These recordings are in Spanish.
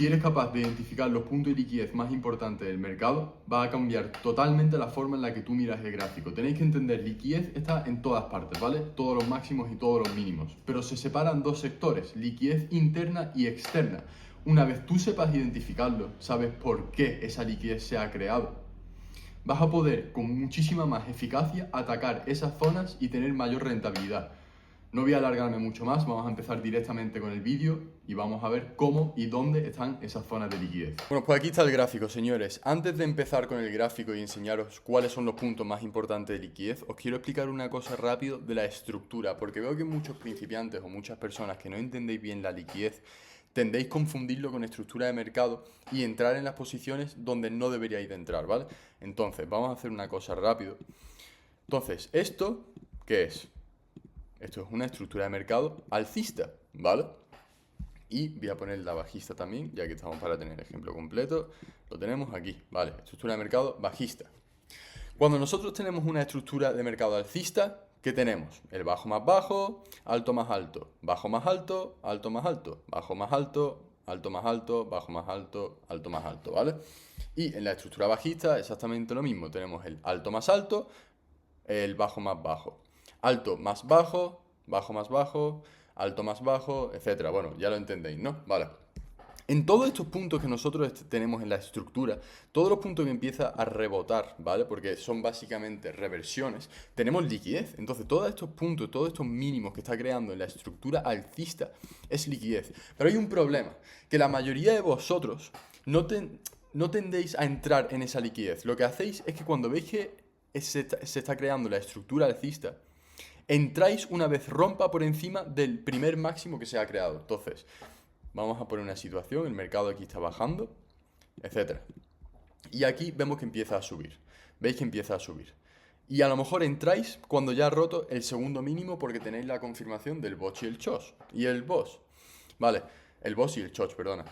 Si eres capaz de identificar los puntos de liquidez más importantes del mercado, va a cambiar totalmente la forma en la que tú miras el gráfico. Tenéis que entender, liquidez está en todas partes, ¿vale? Todos los máximos y todos los mínimos. Pero se separan dos sectores, liquidez interna y externa. Una vez tú sepas identificarlo, sabes por qué esa liquidez se ha creado, vas a poder con muchísima más eficacia atacar esas zonas y tener mayor rentabilidad. No voy a alargarme mucho más, vamos a empezar directamente con el vídeo y vamos a ver cómo y dónde están esas zonas de liquidez. Bueno, pues aquí está el gráfico, señores. Antes de empezar con el gráfico y enseñaros cuáles son los puntos más importantes de liquidez, os quiero explicar una cosa rápido de la estructura, porque veo que muchos principiantes o muchas personas que no entendéis bien la liquidez tendéis a confundirlo con estructura de mercado y entrar en las posiciones donde no deberíais de entrar, ¿vale? Entonces, vamos a hacer una cosa rápido. Entonces, ¿esto qué es? Esto es una estructura de mercado alcista, ¿vale? Y voy a poner la bajista también, ya que estamos para tener el ejemplo completo. Lo tenemos aquí, ¿vale? Estructura de mercado bajista. Cuando nosotros tenemos una estructura de mercado alcista, ¿qué tenemos? El bajo más bajo, alto más alto, bajo más alto, alto más alto, bajo más alto, alto más alto, bajo más alto, alto más alto, ¿vale? Y en la estructura bajista exactamente lo mismo. Tenemos el alto más alto, el bajo más bajo. Alto más bajo, alto más bajo, etcétera. Bueno, ya lo entendéis, ¿no? Vale. En todos estos puntos que nosotros tenemos en la estructura, todos los puntos que empieza a rebotar, ¿vale? Porque son básicamente reversiones, tenemos liquidez. Entonces, todos estos puntos, todos estos mínimos que está creando en la estructura alcista es liquidez. Pero hay un problema, que la mayoría de vosotros no tendéis a entrar en esa liquidez. Lo que hacéis es que cuando veis que se está creando la estructura alcista, entráis una vez rompa por encima del primer máximo que se ha creado. Entonces, vamos a poner una situación, el mercado aquí está bajando, etc. Y aquí vemos que empieza a subir. ¿Veis que empieza a subir? Y a lo mejor entráis cuando ya ha roto el segundo mínimo porque tenéis la confirmación del BOS y el CHOS. Y el BOS. Vale, el BOS y el CHOS, perdona.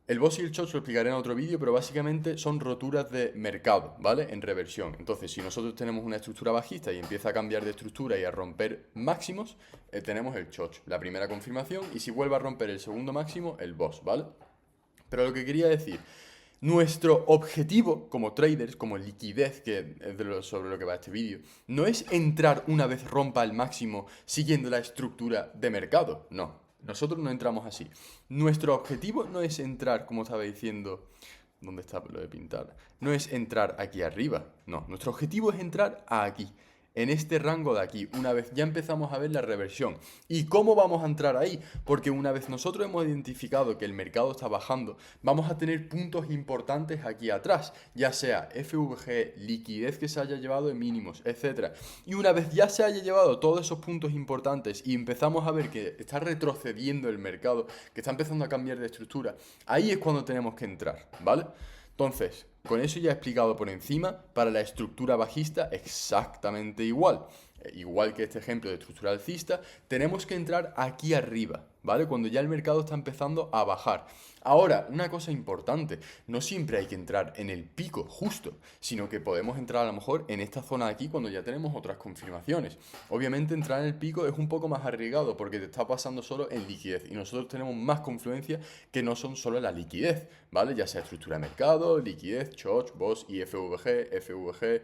El BOS y el CHOS lo explicaré en otro vídeo, pero básicamente son roturas de mercado, ¿vale? En reversión. Entonces, si nosotros tenemos una estructura bajista y empieza a cambiar de estructura y a romper máximos, tenemos el CHOS, la primera confirmación, y si vuelve a romper el segundo máximo, el BOS, ¿vale? Pero lo que quería decir, nuestro objetivo como traders, como liquidez, que es sobre lo que va este vídeo, no es entrar una vez rompa el máximo siguiendo la estructura de mercado, no. Nosotros no entramos así. Nuestro objetivo no es entrar, como estaba diciendo, ¿dónde está lo de pintar? No es entrar aquí arriba, no. Nuestro objetivo es entrar aquí, en este rango de aquí, una vez ya empezamos a ver la reversión. ¿Y cómo vamos a entrar ahí? Porque una vez nosotros hemos identificado que el mercado está bajando, vamos a tener puntos importantes aquí atrás, ya sea FVG, liquidez que se haya llevado de mínimos, etc. Y una vez ya se haya llevado todos esos puntos importantes y empezamos a ver que está retrocediendo el mercado, que está empezando a cambiar de estructura, ahí es cuando tenemos que entrar, ¿vale? Entonces, con eso ya he explicado por encima, para la estructura bajista exactamente igual. Igual que este ejemplo de estructura alcista, tenemos que entrar aquí arriba, ¿vale? Cuando ya el mercado está empezando a bajar. Ahora, una cosa importante, no siempre hay que entrar en el pico justo, sino que podemos entrar a lo mejor en esta zona de aquí cuando ya tenemos otras confirmaciones. Obviamente entrar en el pico es un poco más arriesgado porque te está pasando solo en liquidez y nosotros tenemos más confluencia que no son solo la liquidez, ¿vale? Ya sea estructura de mercado, liquidez, CHOS, BOS, IFVG, FVG,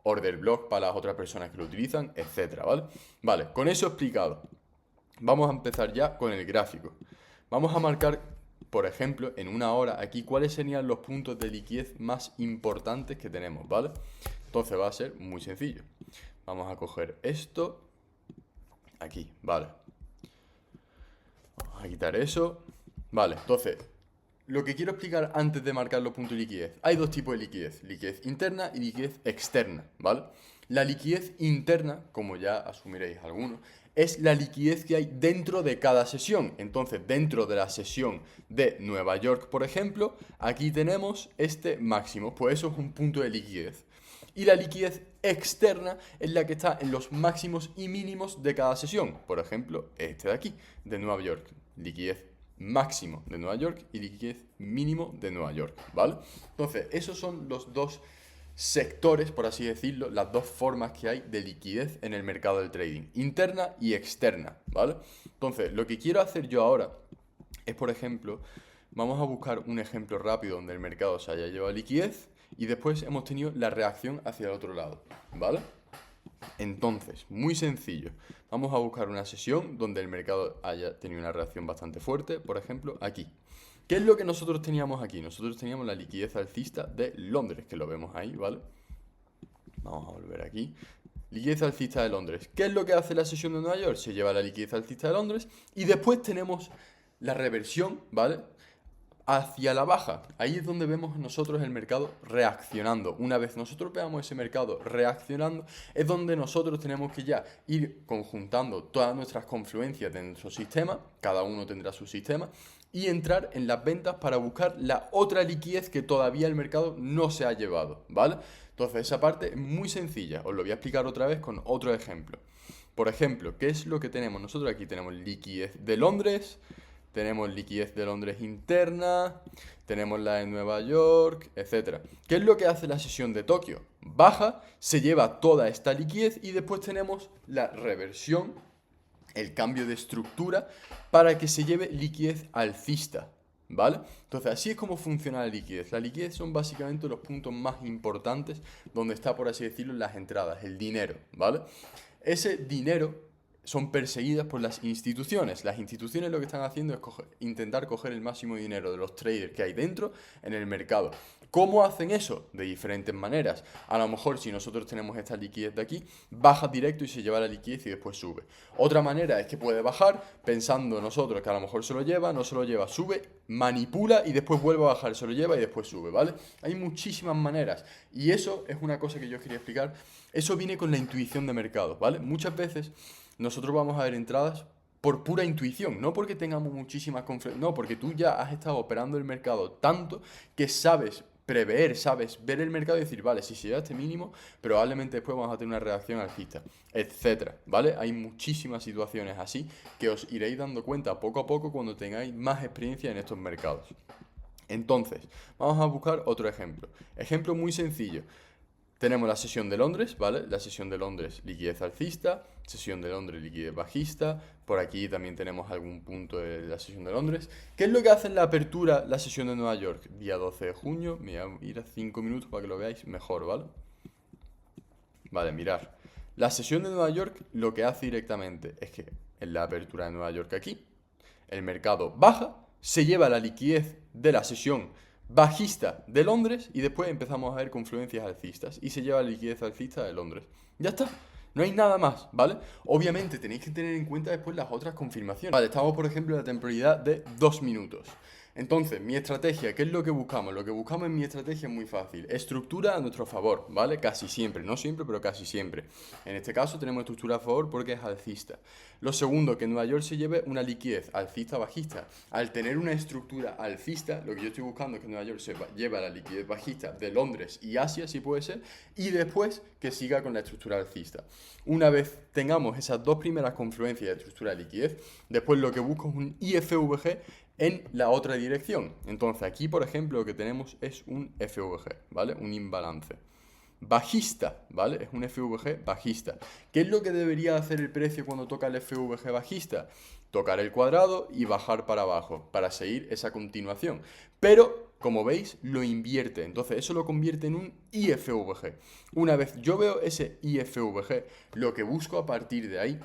order block para las otras personas que lo utilizan, etcétera, ¿vale? Vale, con eso explicado, vamos a empezar ya con el gráfico. Vamos a marcar, por ejemplo, en una hora aquí, cuáles serían los puntos de liquidez más importantes que tenemos, ¿vale? Entonces va a ser muy sencillo. Vamos a coger esto aquí, ¿vale? Vamos a quitar eso. Vale, entonces, lo que quiero explicar antes de marcar los puntos de liquidez. Hay dos tipos de liquidez, liquidez interna y liquidez externa, ¿vale? La liquidez interna, como ya asumiréis algunos, es la liquidez que hay dentro de cada sesión. Entonces, dentro de la sesión de Nueva York, por ejemplo, aquí tenemos este máximo, pues eso es un punto de liquidez. Y la liquidez externa es la que está en los máximos y mínimos de cada sesión. Por ejemplo, este de aquí, de Nueva York, liquidez máximo de Nueva York y liquidez mínimo de Nueva York, ¿vale? Entonces, esos son los dos sectores, por así decirlo, las dos formas que hay de liquidez en el mercado del trading, interna y externa, ¿vale? Entonces, lo que quiero hacer yo ahora es, por ejemplo, Vamos a buscar un ejemplo rápido donde el mercado se haya llevado liquidez y después hemos tenido la reacción hacia el otro lado, ¿vale? Entonces, muy sencillo. Vamos a buscar una sesión donde el mercado haya tenido una reacción bastante fuerte, por ejemplo, aquí. ¿Qué es lo que nosotros teníamos aquí? Nosotros teníamos la liquidez alcista de Londres, que lo vemos ahí, ¿vale? Vamos a volver aquí. Liquidez alcista de Londres. ¿Qué es lo que hace la sesión de Nueva York? Se lleva la liquidez alcista de Londres y después tenemos la reversión, ¿vale? Hacia la baja. Ahí es donde vemos nosotros el mercado reaccionando. Una vez nosotros veamos ese mercado reaccionando, es donde nosotros tenemos que ya ir conjuntando todas nuestras confluencias de nuestro sistema, cada uno tendrá su sistema, y entrar en las ventas para buscar la otra liquidez que todavía el mercado no se ha llevado, ¿vale? Entonces esa parte es muy sencilla, os lo voy a explicar otra vez con otro ejemplo. Por ejemplo, ¿qué es lo que tenemos? Nosotros aquí tenemos liquidez de Londres, tenemos liquidez de Londres interna, tenemos la de Nueva York, etc. ¿Qué es lo que hace la sesión de Tokio? Baja, se lleva toda esta liquidez y después tenemos la reversión, el cambio de estructura, para que se lleve liquidez alcista, ¿vale? Entonces así es como funciona la liquidez. La liquidez son básicamente los puntos más importantes donde está, por así decirlo, las entradas, el dinero, ¿vale? Ese dinero son perseguidas por las instituciones. Las instituciones lo que están haciendo es intentar coger el máximo dinero de los traders que hay dentro en el mercado. ¿Cómo hacen eso? De diferentes maneras. A lo mejor si nosotros tenemos esta liquidez de aquí, baja directo y se lleva la liquidez y después sube. Otra manera es que puede bajar pensando nosotros que a lo mejor se lo lleva, no se lo lleva, sube, manipula y después vuelve a bajar, se lo lleva y después sube, ¿vale? Hay muchísimas maneras y eso es una cosa que yo os quería explicar. Eso viene con la intuición de mercado, ¿vale? Muchas veces nosotros vamos a ver entradas por pura intuición, no porque tengamos muchísimas confianza, no, porque tú ya has estado operando el mercado tanto que sabes prever, sabes ver el mercado y decir, vale, si se llega a este mínimo, probablemente después vamos a tener una reacción alcista, etcétera, ¿vale? Hay muchísimas situaciones así que os iréis dando cuenta poco a poco cuando tengáis más experiencia en estos mercados. Entonces, vamos a buscar otro ejemplo. Ejemplo muy sencillo. Tenemos la sesión de Londres, ¿vale? La sesión de Londres, liquidez alcista, sesión de Londres, liquidez bajista. Por aquí también tenemos algún punto de la sesión de Londres. ¿Qué es lo que hace en la apertura la sesión de Nueva York? Día 12 de junio, me voy a ir a 5 minutos para que lo veáis mejor, ¿vale? Vale, mirar. La sesión de Nueva York lo que hace directamente es que en la apertura de Nueva York aquí, el mercado baja, se lleva la liquidez de la sesión bajista de Londres y después empezamos a ver confluencias alcistas y se lleva la liquidez alcista de Londres. Ya está, no hay nada más, ¿vale? Obviamente tenéis que tener en cuenta después las otras confirmaciones. Vale, estamos por ejemplo en la temporalidad de 2 minutos. Entonces, mi estrategia, ¿qué es lo que buscamos? Lo que buscamos en mi estrategia es muy fácil. Estructura a nuestro favor, ¿vale? Casi siempre, no siempre, pero casi siempre. En este caso tenemos estructura a favor porque es alcista. Lo segundo, que Nueva York se lleve una liquidez alcista bajista. Al tener una estructura alcista, lo que yo estoy buscando es que Nueva York se lleve la liquidez bajista de Londres y Asia, si puede ser, y después que siga con la estructura alcista. Una vez tengamos esas dos primeras confluencias de estructura de liquidez, después lo que busco es un IFVG en la otra dirección. Entonces aquí, por ejemplo, lo que tenemos es un FVG, ¿vale? Un imbalance. Bajista, ¿vale? Es un FVG bajista. ¿Qué es lo que debería hacer el precio cuando toca el FVG bajista? Tocar el cuadrado y bajar para abajo, para seguir esa continuación. Pero, como veis, lo invierte. Entonces, eso lo convierte en un IFVG. Una vez yo veo ese IFVG, lo que busco a partir de ahí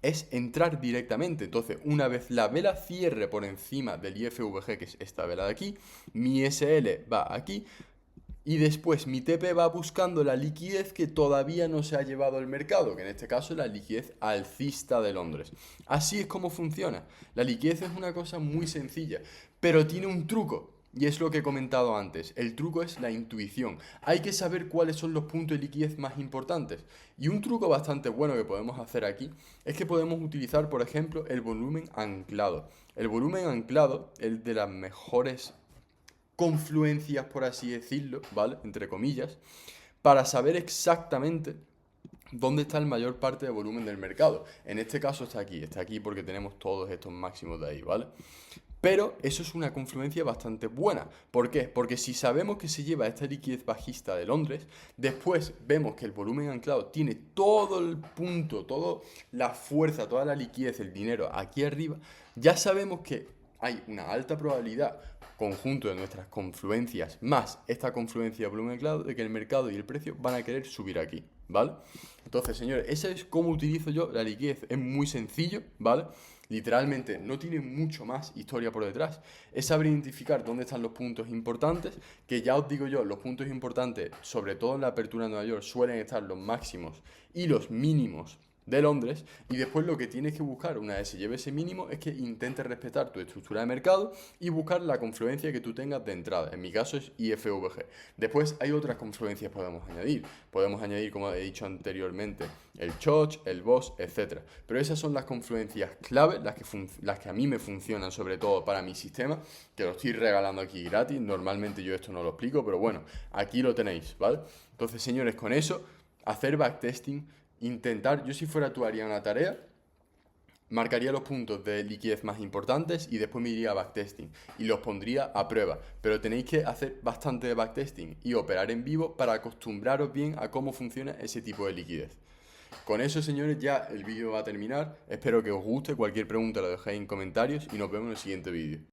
es entrar directamente. Entonces, una vez la vela cierre por encima del IFVG, que es esta vela de aquí, mi SL va aquí y después mi TP va buscando la liquidez que todavía no se ha llevado al mercado, que en este caso es la liquidez alcista de Londres. Así es como funciona. La liquidez es una cosa muy sencilla, pero tiene un truco. Y es lo que he comentado antes, el truco es la intuición. Hay que saber cuáles son los puntos de liquidez más importantes. Y un truco bastante bueno que podemos hacer aquí es que podemos utilizar, por ejemplo, el volumen anclado. El volumen anclado es de las mejores confluencias, por así decirlo, ¿vale? Entre comillas, para saber exactamente dónde está el mayor parte de volumen del mercado. En este caso está aquí porque tenemos todos estos máximos de ahí, ¿vale? Pero eso es una confluencia bastante buena. ¿Por qué? Porque si sabemos que se lleva esta liquidez bajista de Londres, después vemos que el volumen anclado tiene todo el punto, toda la fuerza, toda la liquidez, el dinero aquí arriba, ya sabemos que hay una alta probabilidad, conjunto de nuestras confluencias más esta confluencia de volumen mezclado, de que el mercado y el precio van a querer subir aquí, ¿vale? Entonces, señores, ese es cómo utilizo yo la liquidez. Es muy sencillo, ¿vale? Literalmente no tiene mucho más historia por detrás. Es saber identificar dónde están los puntos importantes, que ya os digo yo, los puntos importantes, sobre todo en la apertura de Nueva York, suelen estar los máximos y los mínimos de Londres, y después lo que tienes que buscar una vez se lleve ese mínimo es que intentes respetar tu estructura de mercado y buscar la confluencia que tú tengas de entrada. En mi caso es IFVG. Después hay otras confluencias que podemos añadir, como he dicho anteriormente, el CHOCH, el BOS, etc. Pero esas son las confluencias clave, las que a mí me funcionan sobre todo para mi sistema, que lo estoy regalando aquí gratis. Normalmente yo esto no lo explico, pero bueno, aquí lo tenéis, ¿vale? Entonces, señores, con eso, hacer backtesting, intentar, yo si fuera tú haría una tarea, marcaría los puntos de liquidez más importantes y después me iría a backtesting y los pondría a prueba. Pero tenéis que hacer bastante de backtesting y operar en vivo para acostumbraros bien a cómo funciona ese tipo de liquidez. Con eso, señores, ya el vídeo va a terminar. Espero que os guste. Cualquier pregunta la dejéis en comentarios y nos vemos en el siguiente vídeo.